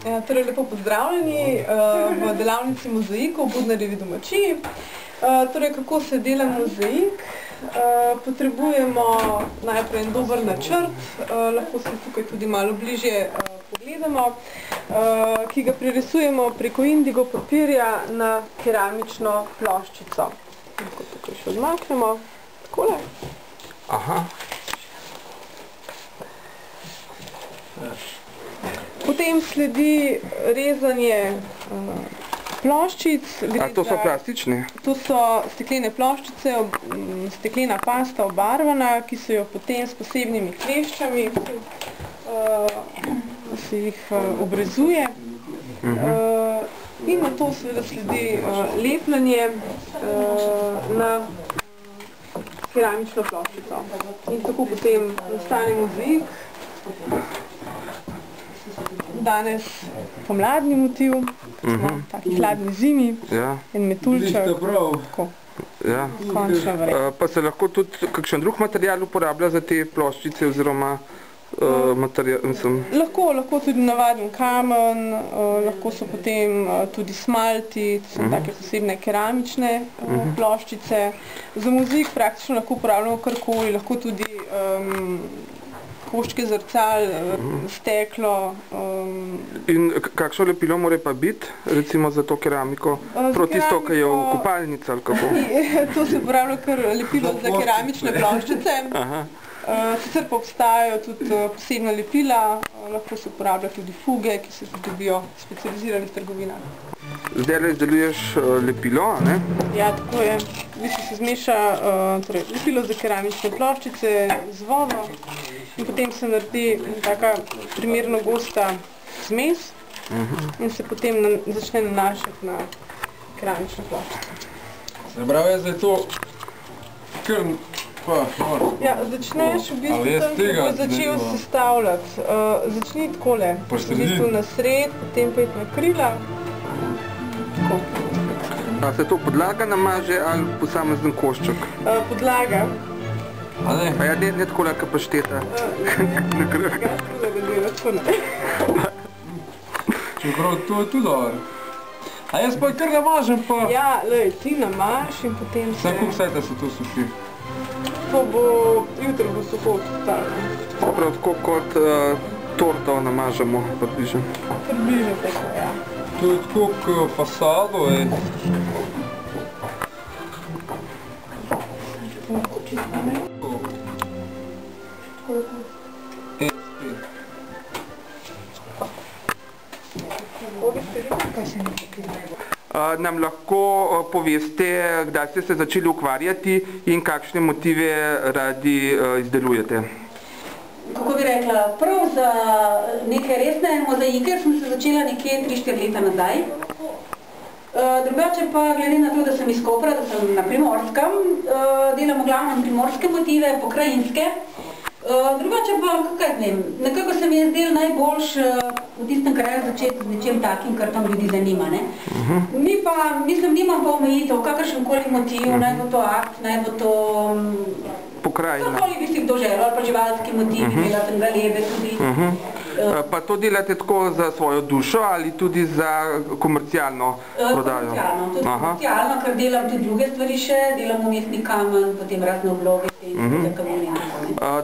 Torej, lepo pozdravljeni v delavnici mozaikov v Budnarjevi domačiji. Torej, kako se dela mozaik? Potrebujemo najprej en dober načrt, lahko se tukaj tudi malo bližje pogledamo, ki ga pririsujemo preko indigo papirja na keramično ploščico. Lahko tukaj še odmaknemo, takole. Aha. Potem sledi rezanje ploščic. A to so plastične? To so steklene ploščice, steklena pasta obarvana, ki se jo potem s posebnimi kleščami se jih obrezuje. In na to seveda sledi lepljenje na keramično ploščico. In tako potem nastane mozaik. Danes pomladni motiv, taki hladni zimi, en metuljček, končno vred. Pa se lahko tudi kakšen drug material uporablja za te ploščice oziroma material? Lahko tudi navaden kamen, lahko so potem tudi smalti, to so take posebne keramične ploščice. Za mozaik praktično lahko uporabljamo karkoli, lahko tudi koščke zrcal, steklo. In kakšno lepilo mora pa biti, recimo za to keramiko? Proti tisto, ki je v kopalnici ali kako? To se uporablja kar lepilo za keramične ploščice. Sicer pa obstajajo tudi posebna lepila, lahko se uporablja tudi fuge, ki se dobijo v specializiranih trgovinah. Zdaj izdeluješ lepilo, a ne? Ja, tako je. V bistvu se zmeša lepilo za keramične ploščice z vodo in potem se naredi taka primerno gosta zmes in se potem začne nanašati na keramične ploščice. Se pravi, zdaj to kar Ja, začneš v bistvu, ko bo začel sestavljati. Začni takole, v bistvu na sred, potem pa na krila. A se to podlaga namaže ali posamezen košček? Podlaga. A ja, ne takole, ka pašteta. Čeprav to je tudi dobro. A jaz pa kar namažem pa... Ja, lej, ti namaž in potem se... Kako vsajte se to suši? To bo, jutri bo suho totalno. Prav tako kot torto namažemo približno. Približno tako, ja. To je tako k fasado, Nam lahko poveste, kdaj ste se začeli ukvarjati in kakšne motive radi izdelujete? Kako bi rekla, prav za neke resne mozaike sem se začela nekje 3-4 leta nazaj. Drugače pa, glede na to, da sem iz Kopra, da sem na Primorskem, delam v glavnem primorske motive, pokrajinske. Drugače pa, kaj vem, nekako se mi je zdel najboljš v tistem kraju začeti z nečem takim, kar tam ljudi zanima, ne. Mi pa, mislim, nimam pa omejitev, kakršenkoli motiv, naj bo to akt, naj bo to... Pokrajina. Kakoli bi si kdo želel, ali pa živalski motivi, imela sem galebe tudi. Pa to delate tako za svojo dušo ali tudi za komercialno prodajo? Komercialno, tudi komercialno, ker delam tudi druge stvari še, delam umestni kamen, potem razne obloge za kamenje.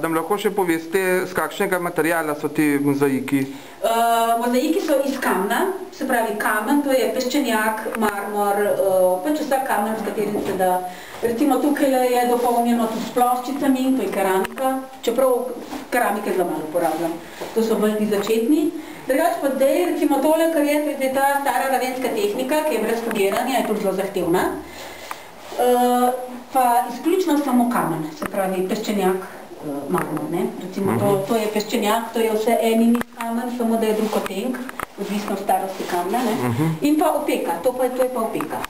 Da mi lahko še poveste, z kakšnega materiala so ti mozaiki? Mozaiki so iz kamna, se pravi kamen, to je peščenjak, marmor, pač vsak kamen, s katerim se da. Recimo tukaj je dopolnjeno tudi s ploščicami, to je keramika, čeprav keramike zelo malo uporabljam. To so bolj začetni. Drugač pa zdaj, recimo tole, kar je ta stara ravenska tehnika, ki je brez fugiranja, je tudi zelo zahtevna. Pa izključno samo kamen, se pravi peščenjak, marmor, ne. Recimo to je peščenjak, to je vse en kamen, samo da je drug otenk, odvisno od starosti kamna, ne. In pa opeka, to je pa opeka.